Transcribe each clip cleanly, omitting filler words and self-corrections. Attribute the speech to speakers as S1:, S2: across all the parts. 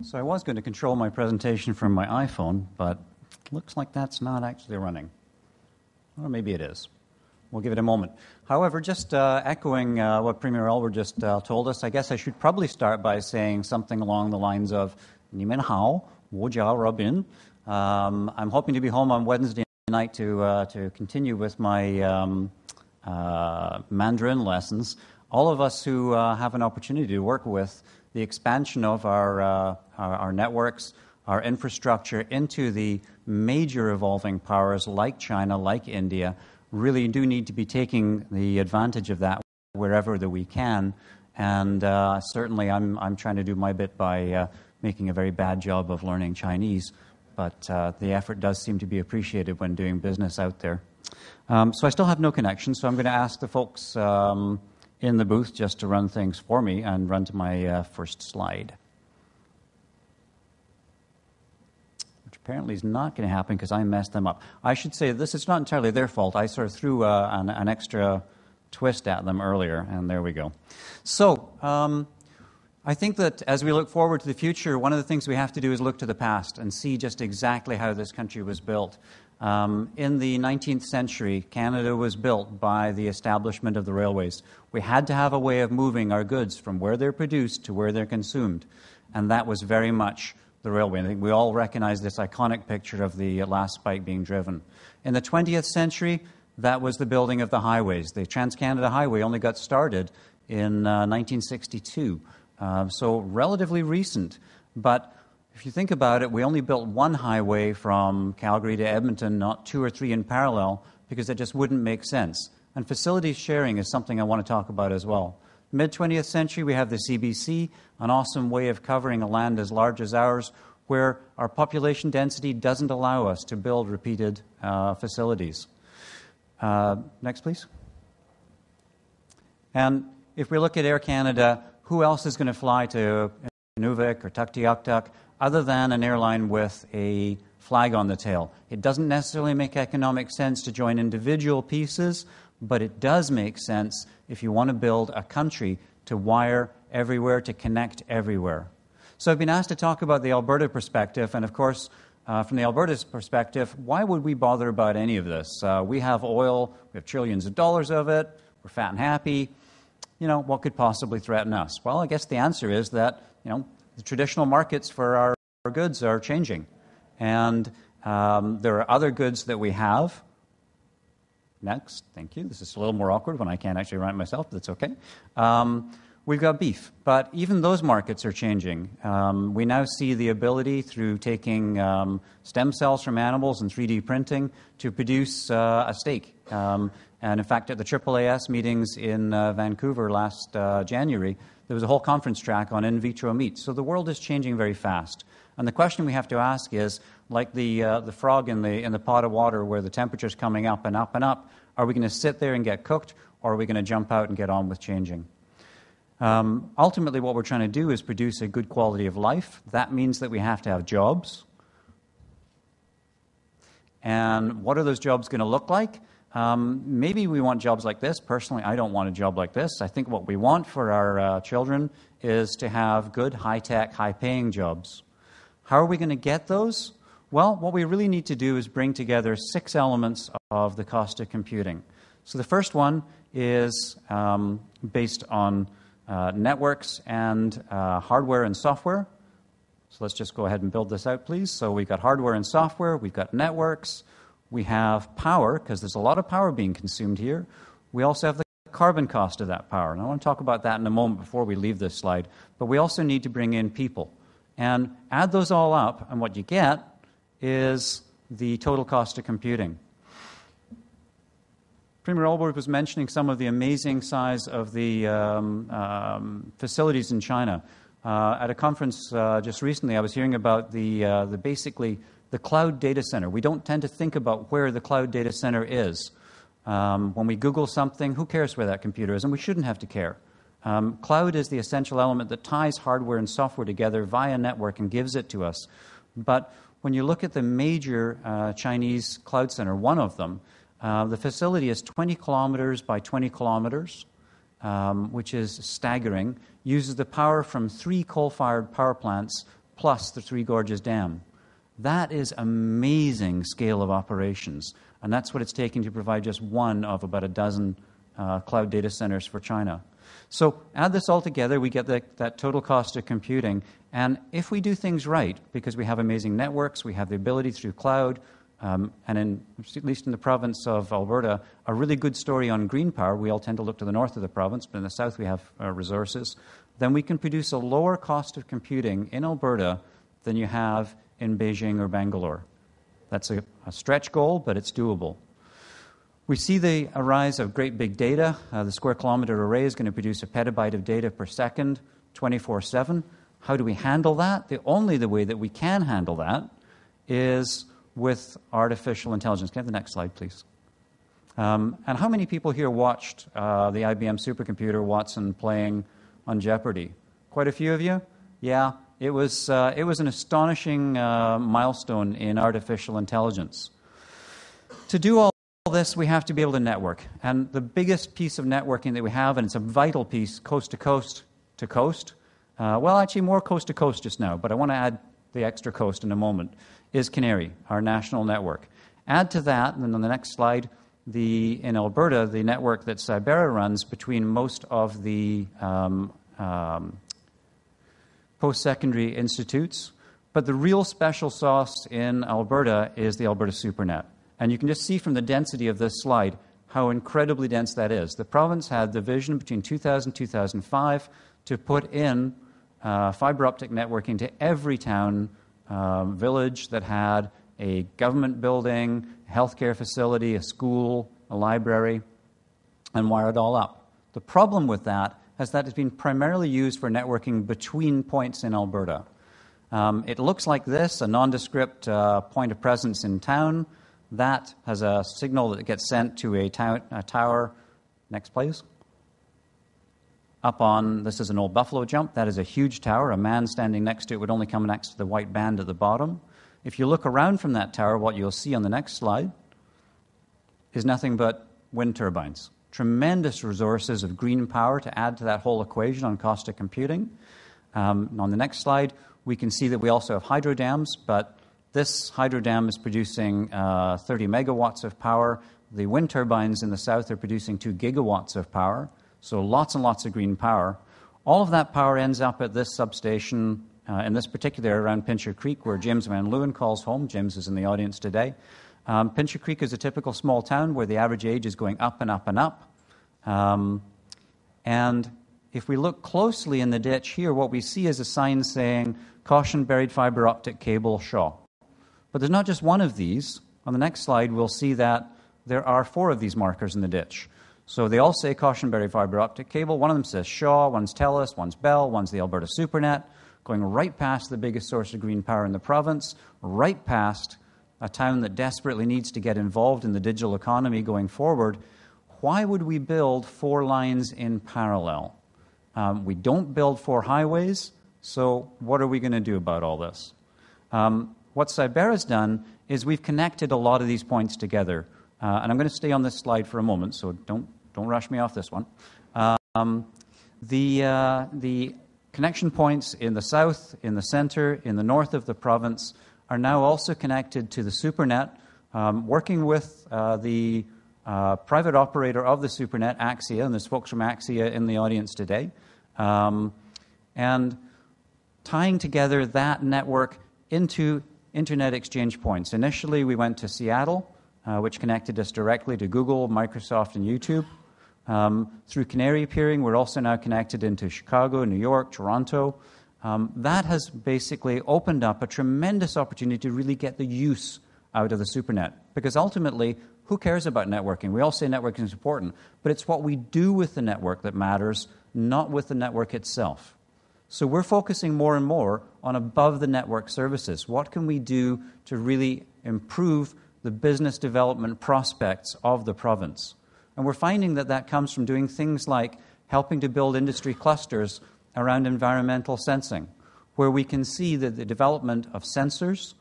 S1: So I was going to control my presentation from my iPhone, but looks like that's not actually running. Or maybe it is. We'll give it a moment. However, just echoing what Premier Albert just told us, I guess I should probably start by saying something along the lines of, 你们好，我叫 Robin. I'm hoping to be home on Wednesday night to continue with my Mandarin lessons. All of us who have an opportunity to work with the expansion of our networks, our infrastructure into the major evolving powers like China, like India, really do need to be taking the advantage of that wherever that we can. And certainly I'm trying to do my bit by making a very bad job of learning Chinese, but the effort does seem to be appreciated when doing business out there. So I still have no connection, so I'm going to ask the folks in the booth just to run things for me and run to my first slide. Which apparently is not going to happen because I messed them up. I should say this is not entirely their fault. I sort of threw an extra twist at them earlier, and there we go. So I think that as we look forward to the future, one of the things we have to do is look to the past and see just exactly how this country was built. In the 19th century, Canada was built by the establishment of the railways. We had to have a way of moving our goods from where they're produced to where they're consumed, and that was very much the railway. I think we all recognize this iconic picture of the last spike being driven. In the 20th century, that was the building of the highways. The Trans-Canada Highway only got started in 1962, so relatively recent, but if you think about it, we only built one highway from Calgary to Edmonton, not two or three in parallel, because it just wouldn't make sense. And facilities sharing is something I want to talk about as well. Mid-20th century, we have the CBC, an awesome way of covering a land as large as ours, where our population density doesn't allow us to build repeated facilities. Next, please. And if we look at Air Canada, who else is going to fly to Nunavut or Tuktoyaktuk other than an airline with a flag on the tail? It doesn't necessarily make economic sense to join individual pieces, but it does make sense if you want to build a country to wire everywhere, to connect everywhere. So I've been asked to talk about the Alberta perspective, and of course, from the Alberta's perspective, why would we bother about any of this? We have oil, we have trillions of dollars of it, we're fat and happy. What could possibly threaten us? Well, I guess the answer is that, the traditional markets for our goods are changing. And there are other goods that we have. Next, thank you. This is a little more awkward when I can't actually write myself, but it's okay. We've got beef, but even those markets are changing. We now see the ability through taking stem cells from animals and 3D printing to produce a steak. And in fact, at the AAAS meetings in Vancouver last January, there was a whole conference track on in vitro meat. So the world is changing very fast. And the question we have to ask is, like the frog in the pot of water where the temperature's coming up and up and up, are we going to sit there and get cooked, or are we going to jump out and get on with changing? Ultimately, what we're trying to do is produce a good quality of life. That means that we have to have jobs. And what are those jobs going to look like? Maybe we want jobs like this. Personally, I don't want a job like this. I think what we want for our children is to have good, high-tech, high-paying jobs. How are we going to get those? Well, what we really need to do is bring together 6 elements of the cost of computing. So the first one is based on networks and hardware and software. So let's just go ahead and build this out, please. So we've got hardware and software. We've got networks. We have power, because there's a lot of power being consumed here. We also have the carbon cost of that power. And I want to talk about that in a moment before we leave this slide. But we also need to bring in people. And add those all up, and what you get is the total cost of computing. Premier Albert was mentioning some of the amazing size of the facilities in China. At a conference just recently, I was hearing about basically the cloud data center. We don't tend to think about where the cloud data center is. When we Google something, who cares where that computer is? And we shouldn't have to care. Cloud is the essential element that ties hardware and software together via network and gives it to us. But when you look at the major Chinese cloud center, one of them, the facility is 20 kilometers by 20 kilometers, which is staggering, uses the power from 3 coal-fired power plants plus the Three Gorges Dam. That is amazing scale of operations, and that's what it's taking to provide just one of about a dozen cloud data centers for China. So add this all together, we get that total cost of computing, and if we do things right, because we have amazing networks, we have the ability through cloud, and at least in the province of Alberta, a really good story on green power. We all tend to look to the north of the province, but in the south we have resources. Then we can produce a lower cost of computing in Alberta than you have in Beijing or Bangalore. That's a stretch goal, but it's doable. We see the rise of great big data. The square kilometer array is going to produce a petabyte of data per second, 24/7. How do we handle that? The only way that we can handle that is with artificial intelligence. Can I have the next slide, please? And how many people here watched the IBM supercomputer Watson playing on Jeopardy? Quite a few of you? Yeah, it was an astonishing milestone in artificial intelligence. To do all this, we have to be able to network. And the biggest piece of networking that we have, and it's a vital piece, coast to coast to coast, well, actually more coast to coast just now, but I want to add the extra coast in a moment, is Canary, our national network. Add to that, and then on the next slide, in Alberta, the network that Cybera runs between most of the post-secondary institutes. But the real special sauce in Alberta is the Alberta SuperNet. And you can just see from the density of this slide how incredibly dense that is. The province had the vision between 2000 and 2005 to put in fiber optic networking to every town, village that had a government building, a healthcare facility, a school, a library, and wire it all up. The problem with that is that it's been primarily used for networking between points in Alberta. It looks like this, a nondescript point of presence in town. That has a signal that gets sent to a tower. Next, please. Up on, this is an old Buffalo Jump. That is a huge tower. A man standing next to it would only come next to the white band at the bottom. If you look around from that tower, what you'll see on the next slide is nothing but wind turbines. Tremendous resources of green power to add to that whole equation on cost of computing. On the next slide, we can see that we also have hydro dams, but this hydro dam is producing 30 megawatts of power. The wind turbines in the south are producing 2 gigawatts of power, so lots and lots of green power. All of that power ends up at this substation, in this particular around Pincher Creek, where James Van Leeuwen calls home. James is in the audience today. Pincher Creek is a typical small town where the average age is going up and up and up. And if we look closely in the ditch here, what we see is a sign saying, "Caution buried fiber optic cable, Shaw." But there's not just one of these. On the next slide, we'll see that there are 4 of these markers in the ditch. So they all say caution buried fiber optic cable. One of them says Shaw, one's TELUS, one's Bell, one's the Alberta SuperNet, going right past the biggest source of green power in the province, right past a town that desperately needs to get involved in the digital economy going forward. Why would we build 4 lines in parallel? We don't build 4 highways, so what are we going to do about all this? What Cybera's done is we've connected a lot of these points together. And I'm going to stay on this slide for a moment, so don't rush me off this one. The connection points in the south, in the center, in the north of the province are now also connected to the SuperNet, working with the private operator of the SuperNet, Axia, and there's folks from Axia in the audience today, and tying together that network into internet exchange points. Initially, we went to Seattle, which connected us directly to Google, Microsoft, and YouTube. Through Canary peering, we're also now connected into Chicago, New York, Toronto. That has basically opened up a tremendous opportunity to really get the use out of the SuperNet. Because ultimately, who cares about networking? We all say networking is important, but it's what we do with the network that matters, not with the network itself. So we're focusing more and more on above-the-network services. What can we do to really improve the business development prospects of the province? And we're finding that that comes from doing things like helping to build industry clusters around environmental sensing, where we can see that the development of sensors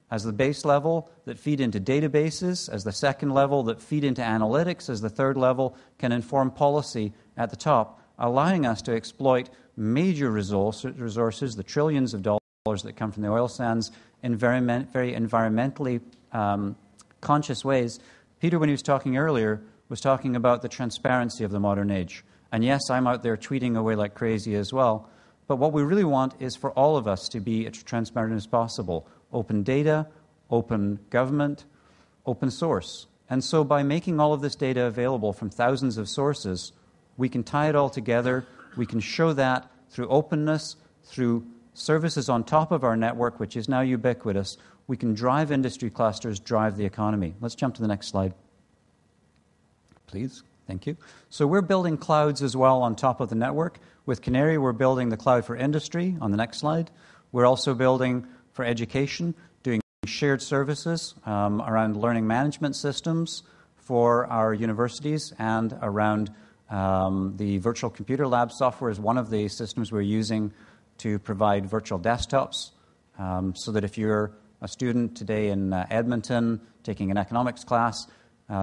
S1: as the base level that feed into databases, as the second level that feed into analytics, as the third level can inform policy at the top, allowing us to exploit major resources, the trillions of dollars that come from the oil sands in very environmentally conscious ways. Peter, when he was talking earlier, was talking about the transparency of the modern age. And yes, I'm out there tweeting away like crazy as well. But what we really want is for all of us to be as transparent as possible. Open data, open government, open source. And so by making all of this data available from thousands of sources, we can tie it all together. We can show that through openness, through services on top of our network, which is now ubiquitous. We can drive industry clusters, drive the economy. Let's jump to the next slide. Please. Thank you. So we're building clouds as well on top of the network. With Canary, we're building the cloud for industry on the next slide. We're also building for education, doing shared services around learning management systems for our universities and around the virtual computer lab software is one of the systems we're using to provide virtual desktops so that if you're a student today in Edmonton taking an economics class,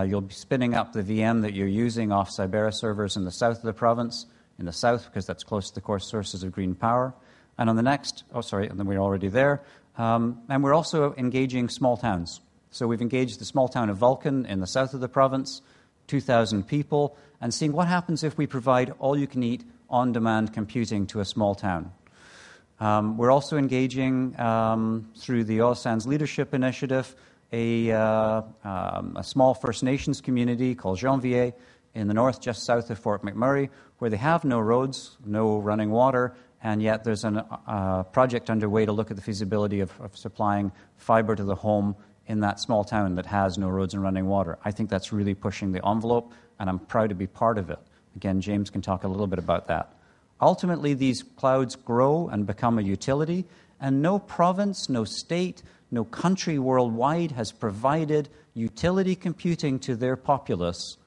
S1: you'll be spinning up the VM that you're using off Cybera servers in the south of the province, in the south because that's close to the core sources of green power. And on the next, and then we're already there. And we're also engaging small towns. So we've engaged the small town of Vulcan in the south of the province, 2,000 people, and seeing what happens if we provide all-you-can-eat, on-demand computing to a small town. We're also engaging through the Oil Sands Leadership Initiative a small First Nations community called Janvier in the north, just south of Fort McMurray, where they have no roads, no running water, and yet there's a project underway to look at the feasibility of supplying fiber to the home in that small town that has no roads and running water. I think that's really pushing the envelope, and I'm proud to be part of it. Again, James can talk a little bit about that. Ultimately, these clouds grow and become a utility, and no province, no state, no country worldwide has provided utility computing to their populace.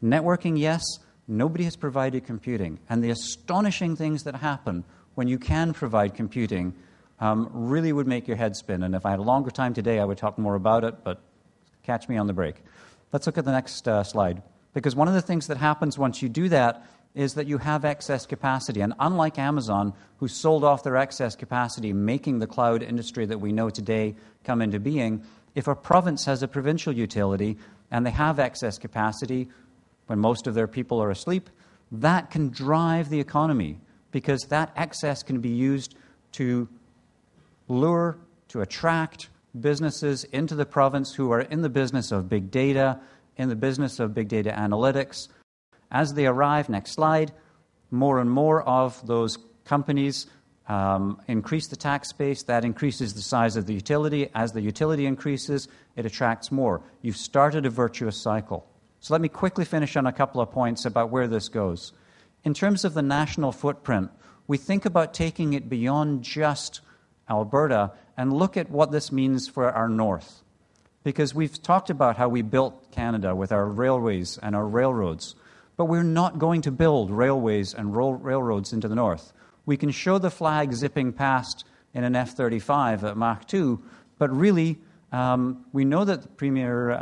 S1: Networking, yes, nobody has provided computing. And the astonishing things that happen when you can provide computing really would make your head spin. And if I had a longer time today, I would talk more about it, but catch me on the break. Let's look at the next slide. Because one of the things that happens once you do that is that you have excess capacity. And unlike Amazon, who sold off their excess capacity, making the cloud industry that we know today come into being, if a province has a provincial utility and they have excess capacity when most of their people are asleep, that can drive the economy because that excess can be used to lure, to attract businesses into the province who are in the business of big data, in the business of big data analytics. As they arrive, next slide, more and more of those companies increase the tax base. That increases the size of the utility. As the utility increases, it attracts more. You've started a virtuous cycle. So let me quickly finish on a couple of points about where this goes. In terms of the national footprint, we think about taking it beyond just Alberta and look at what this means for our north. Because we've talked about how we built Canada with our railways and our railroads. But we're not going to build railways and railroads into the north. We can show the flag zipping past in an F-35 at Mach 2, but really, we know that the Premier,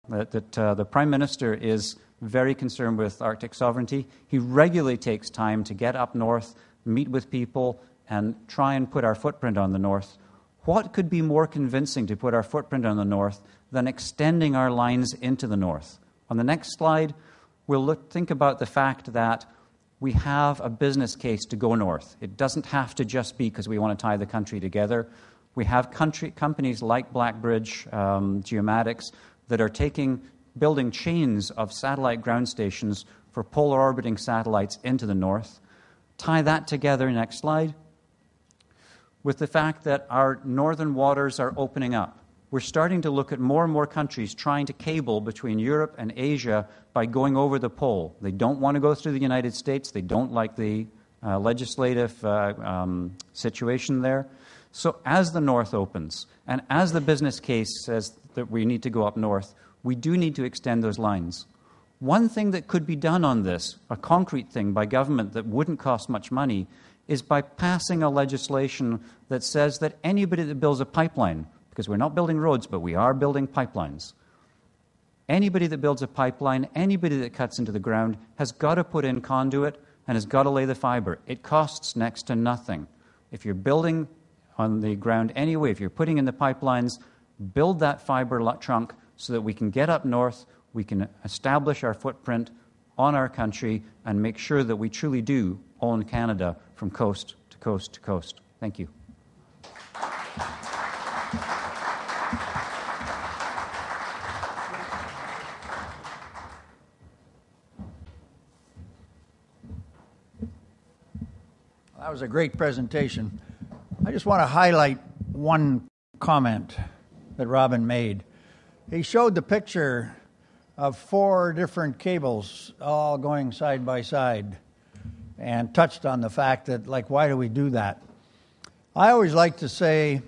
S1: the Prime Minister is very concerned with Arctic sovereignty. He regularly takes time to get up north, meet with people, and try and put our footprint on the north. What could be more convincing to put our footprint on the north than extending our lines into the north? On the next slide, we'll think about the fact that we have a business case to go north. It doesn't have to just be because we want to tie the country together. We have companies like Blackbridge Geomatics that are building chains of satellite ground stations for polar orbiting satellites into the north. Tie that together, next slide, with the fact that our northern waters are opening up. We're starting to look at more and more countries trying to cable between Europe and Asia by going over the pole. They don't want to go through the United States. They don't like the legislative situation there. So as the north opens, and as the business case says that we need to go up north, we do need to extend those lines. One thing that could be done on this, a concrete thing by government that wouldn't cost much money, is by passing a legislation that says that anybody that builds a pipeline, because we're not building roads, but we are building pipelines. Anybody that builds a pipeline, anybody that cuts into the ground, has got to put in conduit and has got to lay the fiber. It costs next to nothing. If you're building on the ground anyway. If you're putting in the pipelines, build that fiber trunk so that we can get up north, we can establish our footprint on our country, and make sure that we truly do own Canada from coast to coast to coast. Thank you.
S2: That was a great presentation. I just want to highlight one comment that Robin made. He showed the picture of 4 different cables all going side by side and touched on the fact that, like, why do we do that? I always like to say